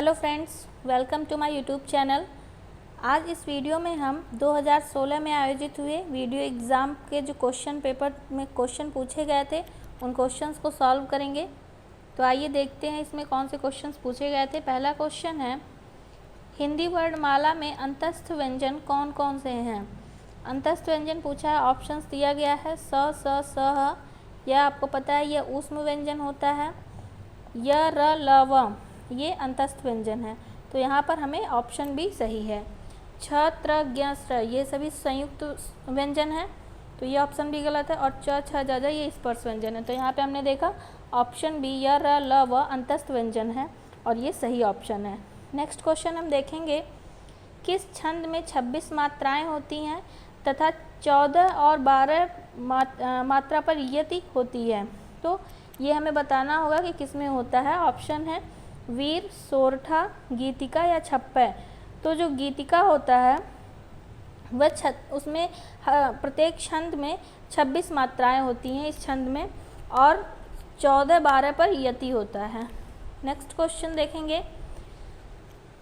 Hello friends, welcome to my YouTube channel. आज इस video में हम 2016 में आयोजित हुए वीडियो एग्ज़ाम के जो क्वेश्चन पेपर में क्वेश्चन पूछे गए थे उन क्वेश्चंस को सॉल्व करेंगे। तो आइए देखते हैं इसमें कौन से क्वेश्चंस पूछे गए थे। पहला क्वेश्चन है, हिंदी वर्णमाला में अंतस्थ व्यंजन कौन कौन से हैं। अंतस्थ व्यंजन पूछा है, ऑप्शंस दिया गया है स, ह। यह आपको पता है यह ऊष्म व्यंजन होता है। य, र, ल, व ये अंतस्थ व्यंजन है, तो यहाँ पर हमें ऑप्शन बी सही है। छ, त्र, ज्ञ, स्र ये सभी संयुक्त व्यंजन है, तो ये ऑप्शन बी गलत है। और च, छ, ज, ये स्पर्श व्यंजन है, तो यहाँ पे हमने देखा ऑप्शन बी य, र, ल, व अंतस्थ व्यंजन है और ये सही ऑप्शन है। नेक्स्ट क्वेश्चन हम देखेंगे, किस छंद में 26 मात्राएं होती हैं तथा 14 और 12 मात्रा पर यति होती है। तो ये हमें बताना होगा कि किस में होता है। ऑप्शन है वीर, सोरठा, गीतिका या छप्पय। तो जो गीतिका होता है वह उसमें प्रत्येक छंद में 26 मात्राएं होती हैं इस छंद में, और 14-12 पर यति होता है। नेक्स्ट क्वेश्चन देखेंगे,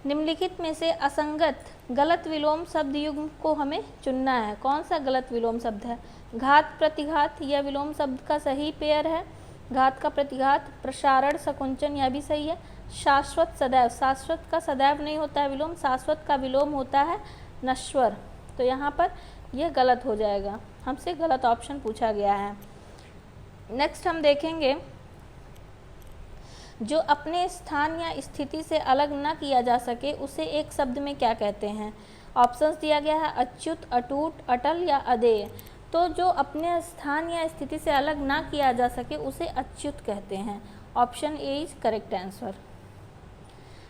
निम्नलिखित में से असंगत गलत विलोम शब्द युग्म को हमें चुनना है। कौन सा गलत विलोम शब्द है। घात, प्रतिघात यह विलोम शब्द का सही पेयर है। घात का प्रतिघात, प्रसारण, सकुंचन यह भी सही है। शाश्वत, सदैव, शाश्वत का सदैव नहीं होता है विलोम, शाश्वत का विलोम होता है नश्वर। तो यहाँ पर यह गलत हो जाएगा, हमसे गलत ऑप्शन पूछा गया है। नेक्स्ट हम देखेंगे, जो अपने स्थान या स्थिति से अलग न किया जा सके उसे एक शब्द में क्या कहते हैं। ऑप्शंस दिया गया है अच्युत, अटूट, अटल या अदेय। तो जो अपने स्थान या स्थिति से अलग ना किया जा सके उसे अच्युत कहते हैं। Option A is correct answer.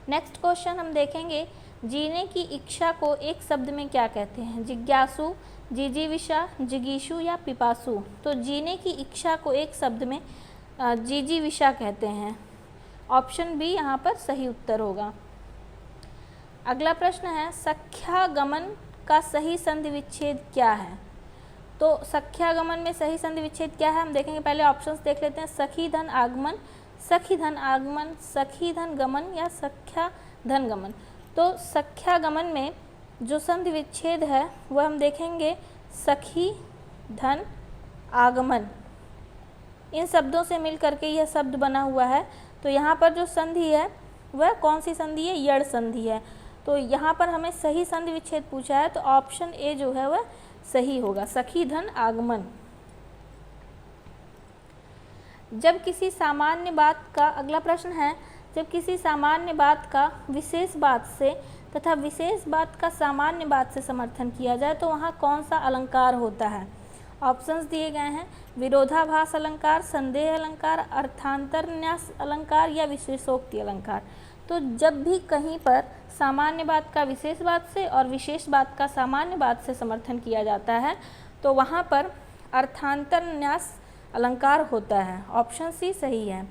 Next question हम देखेंगे, जीने की इच्छा को एक शब्द में क्या कहते हैं। जिज्ञासु, जिजीविषा, जिगीषु या पिपासु। तो जीने की इच्छा को एक शब्द में जिजीविषा कहते हैं। ऑप्शन बी यहाँ पर सही उत्तर होगा। अगला प्रश्न है, सख्यागमन का सही संधि विच्छेद क्या है। तो सख्यागमन में सही संधि विच्छेद क्या है हम देखेंगे। पहले ऑप्शंस देख लेते हैं, सखी धन आगमन, सखी धन आगमन, सखी धन गमन या सख्या धन गमन। तो सख्यागमन में जो संधि विच्छेद है वह हम देखेंगे सखी धन आगमन। इन शब्दों से मिल करके यह शब्द बना हुआ है। तो यहाँ पर जो संधि है वह कौन सी संधि है, यड़ संधि है। तो यहाँ पर हमें सही संधि विच्छेद पूछा है, तो ऑप्शन ए जो है वह सही होगा, सखी धन आगमन। जब किसी सामान्य बात का, अगला प्रश्न है, जब किसी सामान्य बात का विशेष बात से तथा विशेष बात का सामान्य बात से समर्थन किया जाए तो वहाँ कौन सा अलंकार होता है। ऑप्शंस दिए गए हैं, विरोधाभास अलंकार, संदेह अलंकार, अर्थांतरन्यास अलंकार या विशेषोक्ति अलंकार। तो जब भी कहीं पर सामान्य बात का विशेष बात से और विशेष बात का सामान्य बात से समर्थन किया जाता है तो वहाँ पर अर्थांतरन्यास अलंकार होता है। ऑप्शन सी सही है।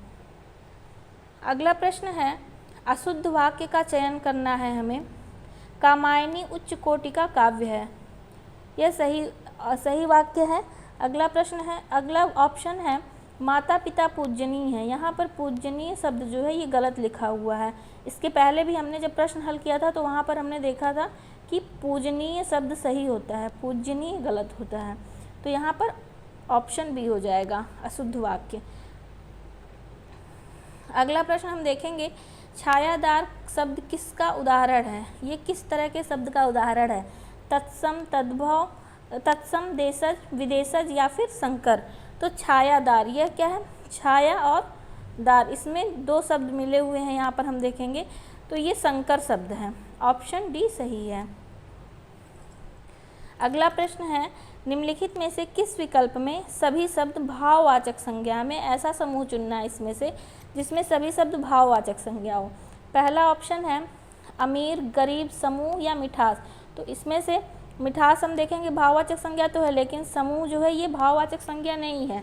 अगला प्रश्न है, अशुद्ध वाक्य का चयन करना है हमें। कामायनी उच्च कोटि का काव्य है, यह सही वाक्य है। अगला प्रश्न है, अगला ऑप्शन है माता पिता पूजनीय है। यहाँ पर पूजनीय शब्द जो है ये गलत लिखा हुआ है। इसके पहले भी हमने जब प्रश्न हल किया था तो वहाँ पर हमने देखा था कि पूजनीय शब्द सही होता है, पूजनीय गलत होता है। तो यहाँ पर ऑप्शन बी हो जाएगा, अशुद्ध वाक्य। अगला प्रश्न हम देखेंगे, छायादार शब्द किसका उदाहरण है। ये किस तरह के शब्द का उदाहरण है। तत्सम, तद्भव, तत्सम, देशज, विदेशज या फिर संकर। तो छायादार यह क्या है, छाया और दार, इसमें दो शब्द मिले हुए हैं यहाँ पर हम देखेंगे, तो ये संकर शब्द है। ऑप्शन डी सही है। अगला प्रश्न है, निम्नलिखित में से किस विकल्प में सभी शब्द भाववाचक संज्ञा में ऐसा समूह चुनना है इसमें से जिसमें सभी शब्द भाववाचक संज्ञा हो। पहला ऑप्शन है अमीर, गरीब, समूह या मिठास। तो इसमें से मिठास हम देखेंगे भाववाचक संज्ञा तो है, लेकिन समूह जो है ये भाववाचक संज्ञा नहीं है।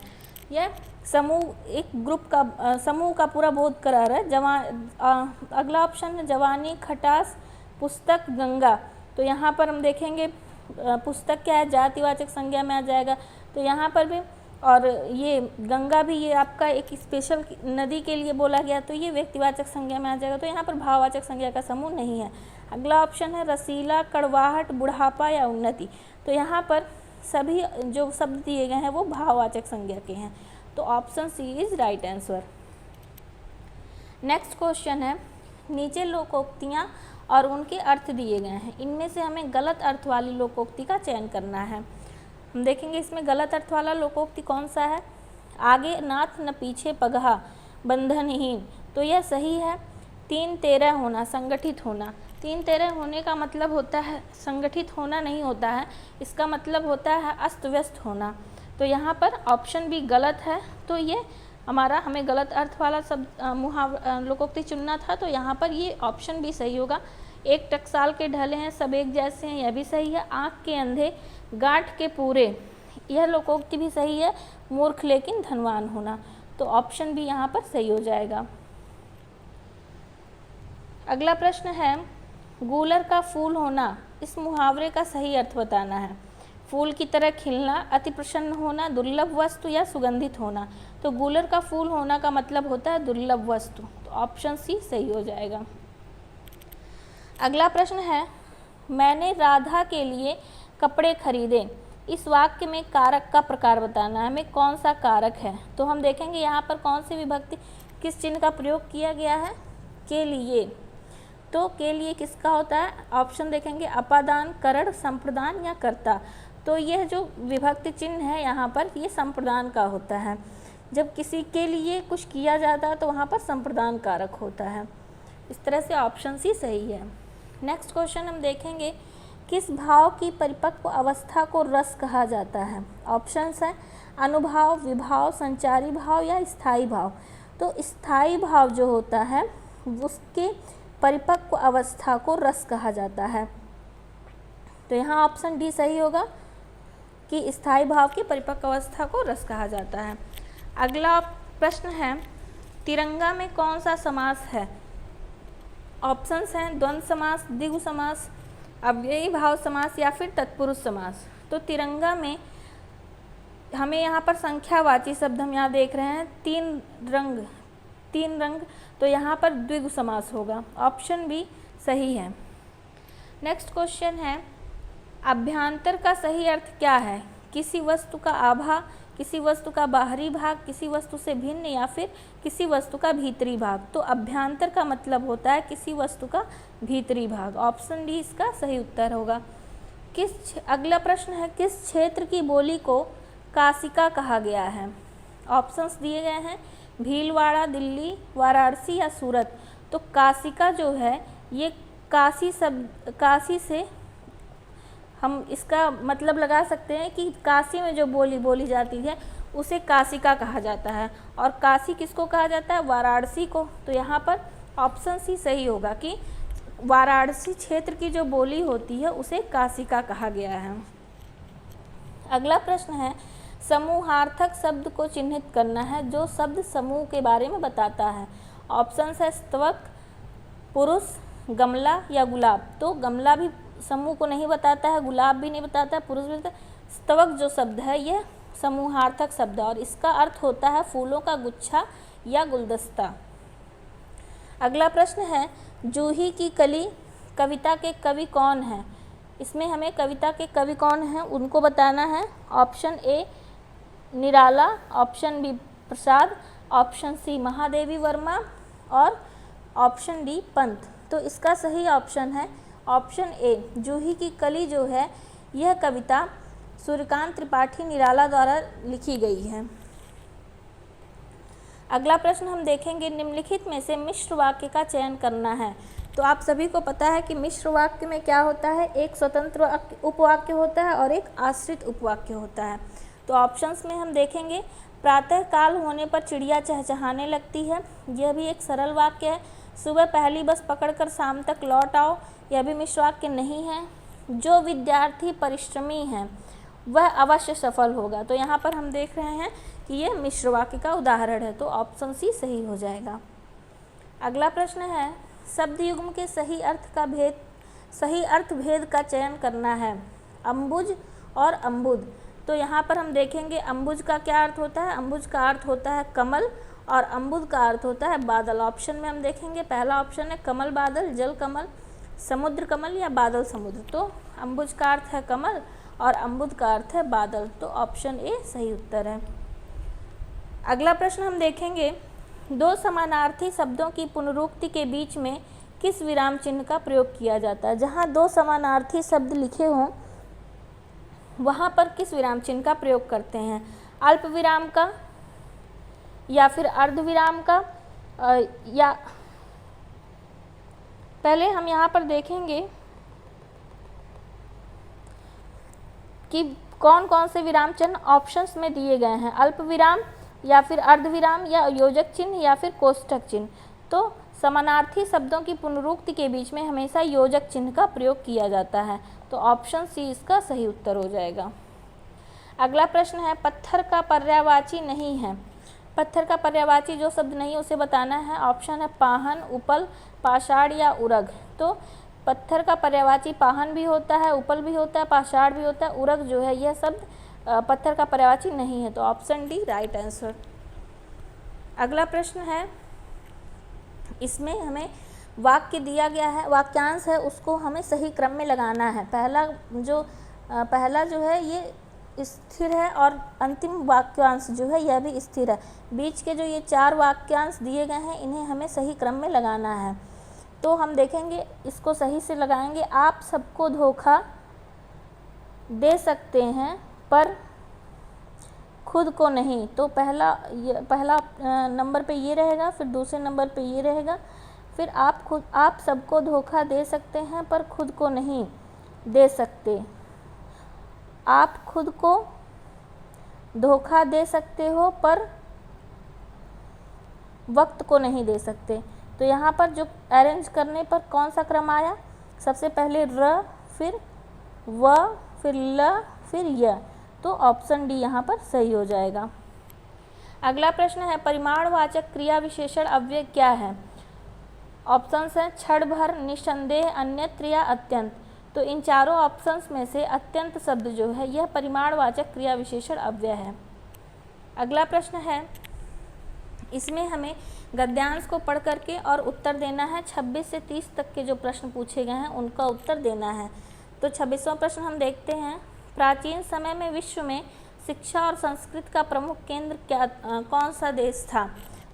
यह समूह एक ग्रुप का, समूह का पूरा बोध करा रहा है। अगला ऑप्शन है जवानी, खटास, पुस्तक, गंगा। तो यहाँ पर हम देखेंगे पुस्तक क्या है, जातिवाचक संज्ञा में आ जाएगा। तो यहाँ पर भी और ये गंगा भी ये आपका एक स्पेशल नदी के लिए बोला गया, तो ये व्यक्तिवाचक संज्ञा में आ जाएगा। तो यहाँ पर भाववाचक संज्ञा का समूह नहीं है। अगला ऑप्शन है रसीला, कड़वाहट, बुढ़ापा या उन्नति। तो यहाँ पर सभी जो शब्द दिए गए हैं वो भाववाचक संज्ञा के हैं, तो option C is right answer. Next question है, नीचे लोकोक्तियाँ और उनके अर्थ दिए गए हैं, इनमें से हमें गलत अर्थ वाली लोकोक्ति का चयन करना है। हम देखेंगे इसमें गलत अर्थ वाला लोकोक्ति कौन सा है। आगे नाथ न पीछे पगहा, बंधनहीन, तो यह सही है। 3-13 होना, संगठित होना। 3-13 होने का मतलब होता है संगठित होना नहीं होता है, इसका मतलब होता है अस्त व्यस्त होना। तो यहाँ पर ऑप्शन भी गलत है, तो ये हमें गलत अर्थ वाला शब्द लोकोक्ति चुनना था, तो यहाँ पर ये ऑप्शन भी सही होगा। एक टकसाल के ढले हैं सब एक जैसे हैं, यह भी सही है। आँख के अंधे गांठ के पूरे, यह लोकोक्ति भी सही है। मूर्ख लेकिन धनवान होना, तो ऑप्शन भी यहाँ पर सही हो जाएगा। अगला प्रश्न है, गूलर का फूल होना, इस मुहावरे का सही अर्थ बताना है। फूल की तरह खिलना, अति प्रसन्न होना, दुर्लभ वस्तु या सुगंधित होना। तो गूलर का फूल होना का मतलब होता है दुर्लभ वस्तु, तो ऑप्शन सी सही हो जाएगा। अगला प्रश्न है, मैंने राधा के लिए कपड़े खरीदे, इस वाक्य में कारक का प्रकार बताना है, हमें कौन सा कारक है। तो हम देखेंगे यहाँ पर कौन सी विभक्ति किस चिन्ह का प्रयोग किया गया है, के लिए। तो के लिए किसका होता है, ऑप्शन देखेंगे अपादान, करण, संप्रदान या कर्ता। तो यह जो विभक्ति चिन्ह है यहाँ पर ये संप्रदान का होता है। जब किसी के लिए कुछ किया जाता है तो वहाँ पर संप्रदान कारक होता है। इस तरह से ऑप्शन सी सही है। नेक्स्ट क्वेश्चन हम देखेंगे, किस भाव की परिपक्व अवस्था को रस कहा जाता है। ऑप्शंस हैं अनुभाव, विभाव, संचारी भाव या स्थायी भाव। तो स्थायी भाव जो होता है उसके परिपक्व अवस्था को रस कहा जाता है, तो यहाँ ऑप्शन डी सही होगा कि स्थायी भाव की परिपक्व अवस्था को रस कहा जाता है। अगला प्रश्न है, तिरंगा में कौन सा समास है। ऑप्शंस हैं द्वंद्व समास, द्विगु समास, अव्ययी भाव समास या फिर तत्पुरुष समास। तो तिरंगा में हमें यहाँ पर संख्यावाची शब्द हम यहाँ देख रहे हैं, तीन रंग, तो यहाँ पर द्विगु समास होगा, ऑप्शन बी सही है। नेक्स्ट क्वेश्चन है, अभ्यांतर का सही अर्थ क्या है। किसी वस्तु का आभा, किसी वस्तु का बाहरी भाग, किसी वस्तु से भिन्न या फिर किसी वस्तु का भीतरी भाग। तो अभ्यांतर का मतलब होता है किसी वस्तु का भीतरी भाग, ऑप्शन डी इसका सही उत्तर होगा। अगला प्रश्न है, किस क्षेत्र की बोली को काशिका कहा गया है। ऑप्शंस दिए गए हैं भीलवाड़ा, दिल्ली, वाराणसी या सूरत। तो काशिका जो है ये काशी से हम इसका मतलब लगा सकते हैं कि काशी में जो बोली बोली जाती है उसे काशिका कहा जाता है, और काशी किसको कहा जाता है, वाराणसी को। तो यहाँ पर ऑप्शन सी सही होगा कि वाराणसी क्षेत्र की जो बोली होती है उसे काशिका कहा गया है। अगला प्रश्न है, समूहार्थक शब्द को चिन्हित करना है जो शब्द समूह के बारे में बताता है। ऑप्शन है स्तवक, पुरुष, गमला या गुलाब। तो गमला भी समूह को नहीं बताता है, गुलाब भी नहीं बताता है, पुरुष भी बताता है। स्तवक जो शब्द है यह समूहार्थक शब्द है और इसका अर्थ होता है फूलों का गुच्छा या गुलदस्ता। अगला प्रश्न है, जूही की कली कविता के कवि कौन हैं। इसमें हमें कविता के कवि कौन हैं उनको बताना है। Option A Nirala, option B Prasad, option C Mahadevi Varma और ऑप्शन डी पंत। तो इसका सही ऑप्शन है ऑप्शन ए, जूही की कली जो है यह कविता सूर्यकांत त्रिपाठी निराला द्वारा लिखी गई है। अगला प्रश्न हम देखेंगे, निम्नलिखित में से मिश्र वाक्य का चयन करना है। तो आप सभी को पता है कि मिश्र वाक्य में क्या होता है, एक स्वतंत्र उपवाक्य होता है और एक आश्रित उपवाक्य होता है। तो ऑप्शंस में हम देखेंगे, प्रातः काल होने पर चिड़िया चहचहाने लगती है, यह भी एक सरल वाक्य है। सुबह पहली बस पकड़कर शाम तक लौट आओ, यह भी मिश्र वाक्य नहीं है। जो विद्यार्थी परिश्रमी हैं वह अवश्य सफल होगा। तो यहाँ पर हम देख रहे हैं कि यह मिश्र वाक्य का उदाहरण है, तो ऑप्शन सी सही हो जाएगा। अगला प्रश्न है, शब्द युग्म के सही अर्थ भेद का चयन करना है। अम्बुज और अम्बुद। तो यहाँ पर हम देखेंगे अम्बुज का क्या अर्थ होता है। अम्बुज का अर्थ होता है कमल और अम्बुद का अर्थ होता है बादल। ऑप्शन में हम देखेंगे पहला ऑप्शन है कमल बादल, जल कमल, समुद्र कमल या बादल समुद्र। तो अम्बुज का अर्थ है कमल और अम्बुद का अर्थ है बादल। तो ऑप्शन ए सही उत्तर है। अगला प्रश्न हम देखेंगे, दो समानार्थी शब्दों की पुनरुक्ति के बीच में किस विराम चिन्ह का प्रयोग किया जाता है। जहाँ दो समानार्थी शब्द लिखे हों वहाँ पर किस विराम चिन्ह का प्रयोग करते हैं। अल्प विराम का या फिर अर्ध विराम का, या पहले हम यहाँ पर देखेंगे कि कौन कौन से विराम चिन्ह ऑप्शंस में दिए गए हैं। अल्प विराम या फिर अर्ध विराम या योजक चिन्ह या फिर कोष्ठक चिन्ह। तो समानार्थी शब्दों की पुनरुक्ति के बीच में हमेशा योजक चिन्ह का प्रयोग किया जाता है। तो ऑप्शन सी इसका सही उत्तर हो जाएगा। अगला प्रश्न है, पत्थर का पर्यायवाची नहीं है। पत्थर का पर्यायवाची जो शब्द नहीं उसे बताना है। ऑप्शन है पाहन, उपल, पाषाण या उरग। तो पत्थर का पर्यायवाची पाहन भी होता है, उपल भी होता है, पाषाण भी होता है, उरग जो है यह शब्द पत्थर का पर्यायवाची नहीं है। तो ऑप्शन डी राइट आंसर। अगला प्रश्न है, इसमें हमें वाक्य दिया गया है, वाक्यांश है उसको हमें सही क्रम में लगाना है। पहला जो है ये स्थिर है और अंतिम वाक्यांश जो है यह भी स्थिर है। बीच के जो ये चार वाक्यांश दिए गए हैं इन्हें हमें सही क्रम में लगाना है। तो हम देखेंगे इसको सही से लगाएंगे। आप सबको धोखा दे सकते हैं पर खुद को नहीं। तो पहला नंबर पे ये रहेगा, फिर दूसरे नंबर पे ये रहेगा, फिर आप सबको धोखा दे सकते हैं पर खुद को नहीं दे सकते। आप खुद को धोखा दे सकते हो पर वक्त को नहीं दे सकते। तो यहाँ पर जो अरेंज करने पर कौन सा क्रम आया, सबसे पहले र, फिर व, फिर ल, फिर य। तो ऑप्शन डी यहाँ पर सही हो जाएगा। अगला प्रश्न है, परिमाणवाचक क्रिया विशेषण अव्यय क्या है। ऑप्शंस हैं क्षण भर, निसंदेह, अन्यत्र या अत्यंत। तो इन चारों ऑप्शंस में से अत्यंत शब्द जो है यह परिमाणवाचक क्रिया विशेषण अव्यय है। अगला प्रश्न है, इसमें हमें गद्यांश को पढ़ करके और उत्तर देना है। 26 से 30 तक के जो प्रश्न पूछे गए हैं उनका उत्तर देना है। तो 26वां प्रश्न हम देखते हैं, प्राचीन समय में विश्व में शिक्षा और संस्कृति का प्रमुख केंद्र कौन सा देश था।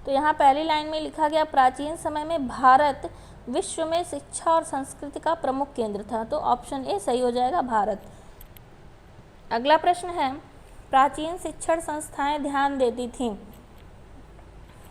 तो यहाँ पहली लाइन में लिखा गया प्राचीन समय में भारत विश्व में शिक्षा और संस्कृति का प्रमुख केंद्र था। तो ऑप्शन ए सही हो जाएगा, भारत। अगला प्रश्न है, प्राचीन शिक्षण संस्थाएं ध्यान देती थीं।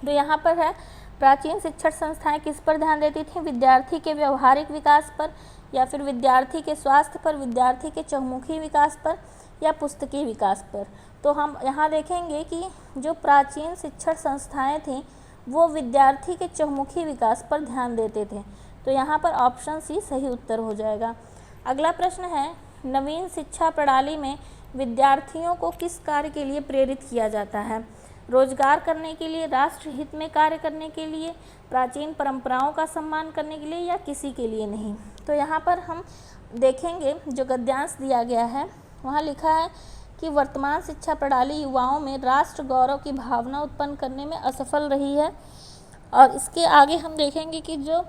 तो यहाँ पर है प्राचीन शिक्षण संस्थाएं किस पर ध्यान देती थीं, विद्यार्थी के व्यवहारिक विकास पर, या फिर विद्यार्थी के स्वास्थ्य पर, विद्यार्थी के चहुमुखी विकास पर, या पुस्तकीय विकास पर। तो हम यहाँ देखेंगे कि जो प्राचीन शिक्षण संस्थाएं थीं वो विद्यार्थी के चहुमुखी विकास पर ध्यान देते थे। तो यहाँ पर ऑप्शन सी सही उत्तर हो जाएगा। अगला प्रश्न है, नवीन शिक्षा प्रणाली में विद्यार्थियों को किस कार्य के लिए प्रेरित किया जाता है। रोजगार करने के लिए, राष्ट्र हित में कार्य करने के लिए, प्राचीन परंपराओं का सम्मान करने के लिए, या किसी के लिए नहीं। तो यहाँ पर हम देखेंगे जो गद्यांश दिया गया है वहाँ लिखा है कि वर्तमान शिक्षा प्रणाली युवाओं में राष्ट्र गौरव की भावना उत्पन्न करने में असफल रही है। और इसके आगे हम देखेंगे कि जो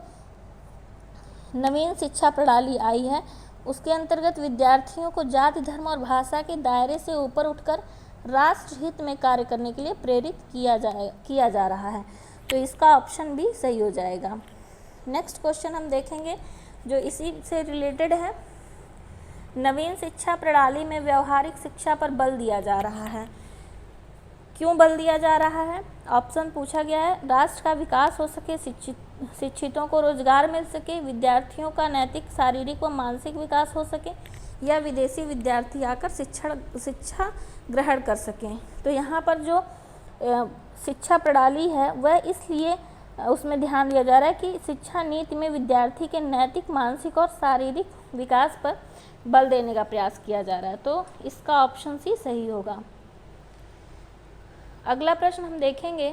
नवीन शिक्षा प्रणाली आई है उसके अंतर्गत विद्यार्थियों को जाति, धर्म और भाषा के दायरे से ऊपर उठकर राष्ट्र हित में कार्य करने के लिए प्रेरित किया जा रहा है। तो इसका ऑप्शन भी सही हो जाएगा। नेक्स्ट क्वेश्चन हम देखेंगे जो इसी से रिलेटेड है, नवीन शिक्षा प्रणाली में व्यवहारिक शिक्षा पर बल दिया जा रहा है। क्यों बल दिया जा रहा है। ऑप्शन पूछा गया है, राष्ट्र का विकास हो सके, शिक्षितों को रोजगार मिल सके, विद्यार्थियों का नैतिक, शारीरिक व मानसिक विकास हो सके, या विदेशी विद्यार्थी आकर शिक्षा ग्रहण कर सकें। तो यहाँ पर जो शिक्षा प्रणाली है वह इसलिए उसमें ध्यान दिया जा रहा है कि शिक्षा नीति में विद्यार्थी के नैतिक, मानसिक और शारीरिक विकास पर बल देने का प्रयास किया जा रहा है। तो इसका ऑप्शन सी सही होगा। अगला प्रश्न हम देखेंगे,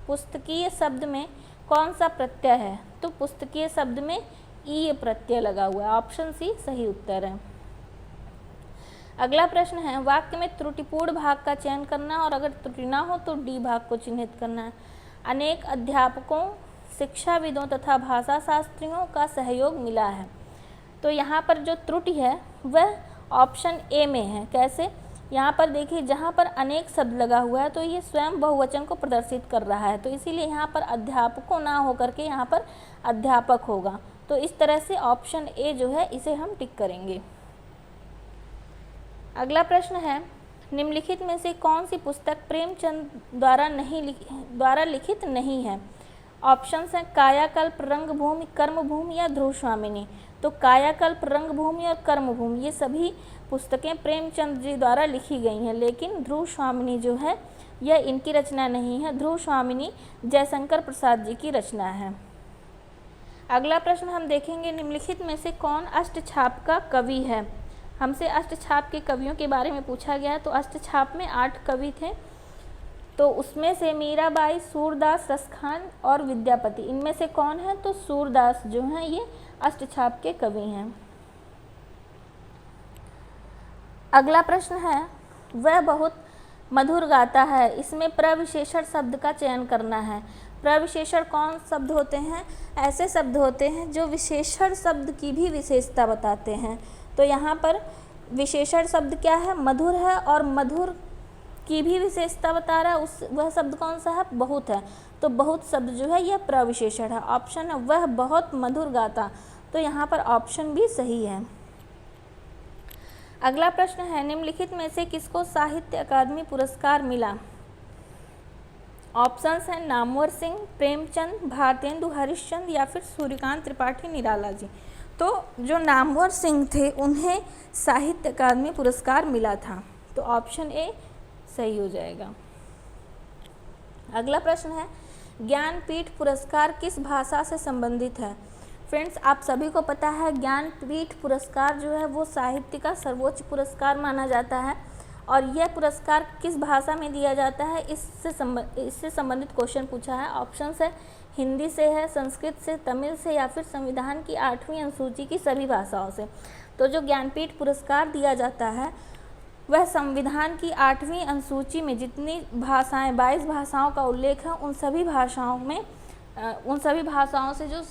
पुस्तकीय शब्द में कौन सा प्रत्यय है। तो पुस्तकीय शब्द में ई प्रत्यय लगा हुआ है। ऑप्शन सी सही उत्तर है। अगला प्रश्न है, वाक्य में त्रुटिपूर्ण भाग का चयन करना और अगर त्रुटि ना हो तो डी भाग को चिन्हित करना है। अनेक अध्यापकों, शिक्षाविदों तथा भाषा शास्त्रियों का सहयोग मिला है। तो यहाँ पर जो त्रुटि है वह ऑप्शन ए में है। कैसे? यहाँ पर देखिए, जहाँ पर अनेक शब्द लगा हुआ है तो ये स्वयं बहुवचन को प्रदर्शित कर रहा है, तो इसीलिए यहाँ पर अध्यापकों ना होकर के यहाँ पर अध्यापक होगा। तो इस तरह से ऑप्शन ए जो है इसे हम टिक करेंगे। अगला प्रश्न है, निम्नलिखित में से कौन सी पुस्तक प्रेमचंद द्वारा लिखित नहीं है? ऑप्शंस हैं कायाकल्प, रंगभूमि, कर्मभूमि या ध्रुवस्वामिनी। तो कायाकल्प, रंगभूमि और कर्मभूमि ये सभी पुस्तकें प्रेमचंद जी द्वारा लिखी गई हैं, लेकिन ध्रुवस्वामिनी जो है यह इनकी रचना नहीं है। ध्रुवस्वामिनी जयशंकर प्रसाद जी की रचना है। अगला प्रश्न हम देखेंगे, निम्नलिखित में से कौन अष्टछाप का कवि है? हमसे अष्टछाप के कवियों के बारे में पूछा गया। तो अष्टछाप में 8 कवि थे, तो उसमें से मीराबाई, सूरदास, रसखान और विद्यापति, इनमें से कौन है? तो सूरदास जो हैं ये अष्टछाप के कवि हैं। अगला प्रश्न है, वह बहुत मधुर गाता है, इसमें प्रविशेषण शब्द का चयन करना है। प्रविशेषण कौन शब्द होते हैं? ऐसे शब्द होते हैं जो विशेषण शब्द की भी विशेषता बताते हैं। तो यहाँ पर विशेषण शब्द क्या है? मधुर है, और मधुर की भी विशेषता बता रहा है। वह शब्द कौन सा है? बहुत है। तो बहुत शब्द जो है यह प्रविशेषण है। ऑप्शन है वह बहुत मधुर गाता। तो यहाँ पर ऑप्शन भी सही है। अगला प्रश्न है, निम्नलिखित में से किसको साहित्य अकादमी पुरस्कार मिला? ऑप्शंस हैं नामवर सिंह, प्रेमचंद, भारतेंदु हरिश्चंद्र या फिर सूर्यकांत त्रिपाठी निराला जी। तो जो नामवर सिंह थे उन्हें साहित्य अकादमी पुरस्कार मिला था। तो ऑप्शन ए सही हो जाएगा। अगला प्रश्न है, ज्ञानपीठ पुरस्कार किस भाषा से संबंधित है? फ्रेंड्स, आप सभी को पता है ज्ञानपीठ पुरस्कार जो है वो साहित्य का सर्वोच्च पुरस्कार माना जाता है, और यह पुरस्कार किस भाषा में दिया जाता है इससे संबंधित क्वेश्चन पूछा है। ऑप्शंस है हिंदी से है, संस्कृत से, तमिल से या फिर संविधान की 8वीं अनुसूची की सभी भाषाओं से। तो जो ज्ञानपीठ पुरस्कार दिया जाता है वह संविधान की 8वीं अनुसूची में जितनी भाषाएं 22 भाषाओं का उल्लेख है उन सभी भाषाओं से जो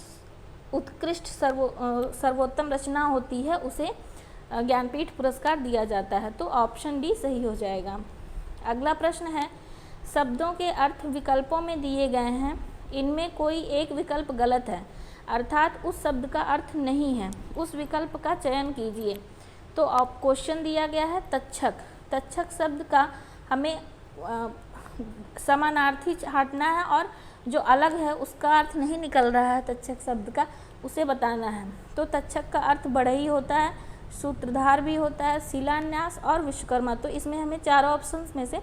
उत्कृष्ट सर्वोत्तम रचना होती है उसे ज्ञानपीठ पुरस्कार दिया जाता है। तो ऑप्शन डी सही हो जाएगा। अगला प्रश्न है, शब्दों के अर्थ विकल्पों में दिए गए हैं, इनमें कोई एक विकल्प गलत है, अर्थात उस शब्द का अर्थ नहीं है, उस विकल्प का चयन कीजिए। तो क्वेश्चन दिया गया है तक्षक। तक्षक शब्द का हमें समानार्थी हटाना है, और जो अलग है उसका अर्थ नहीं निकल रहा है तक्षक शब्द का, उसे बताना है। तो तक्षक का अर्थ बढ़ई होता है, सूत्रधार भी होता है, शिलान्यास और विश्वकर्मा। तो इसमें हमें चारों ऑप्शंस में से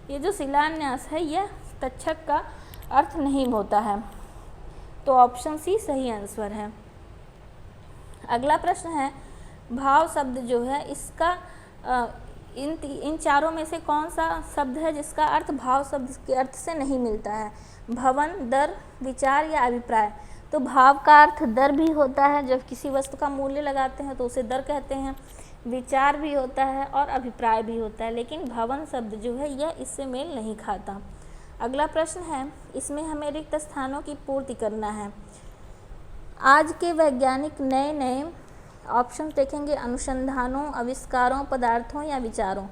ये जो शिलान्यास है यह तक्षक का अर्थ नहीं होता है। तो ऑप्शन सी सही आंसर है। अगला प्रश्न है, भाव शब्द जो है इसका इन चारों में से कौन सा शब्द है जिसका अर्थ भाव शब्द के अर्थ से नहीं मिलता है? भवन, दर, विचार या अभिप्राय। तो भाव का अर्थ दर भी होता है, जब किसी वस्तु का मूल्य लगाते हैं तो उसे दर कहते हैं, विचार भी होता है और अभिप्राय भी होता है, लेकिन भवन शब्द जो है यह इससे मेल नहीं खाता। अगला प्रश्न है, इसमें हमें रिक्त स्थानों की पूर्ति करना है। आज के वैज्ञानिक नए नए ऑप्शन देखेंगे, अनुसंधानों, आविष्कारों, पदार्थों या विचारों।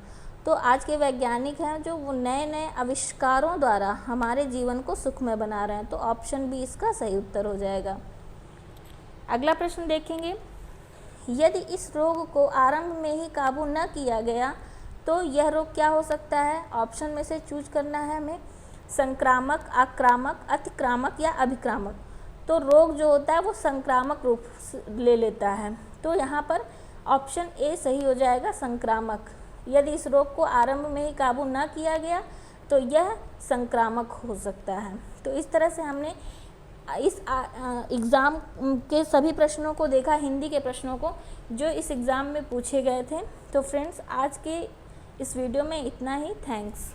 तो आज के वैज्ञानिक हैं जो वो नए नए आविष्कारों द्वारा हमारे जीवन को सुखमय बना रहे हैं। तो ऑप्शन बी इसका सही उत्तर हो जाएगा। अगला प्रश्न देखेंगे, यदि इस रोग को आरंभ में ही काबू न किया गया तो यह रोग क्या हो सकता है? ऑप्शन में से चूज करना है हमें, संक्रामक, आक्रामक, अतिक्रामक या अभिक्रामक। तो रोग जो होता है वो संक्रामक रूप ले लेता है। तो यहाँ पर ऑप्शन ए सही हो जाएगा, संक्रामक। यदि इस रोग को आरंभ में ही काबू न किया गया तो यह संक्रामक हो सकता है। तो इस तरह से हमने इस एग्ज़ाम के सभी प्रश्नों को देखा, हिंदी के प्रश्नों को जो इस एग्ज़ाम में पूछे गए थे। तो फ्रेंड्स, आज के इस वीडियो में इतना ही। थैंक्स।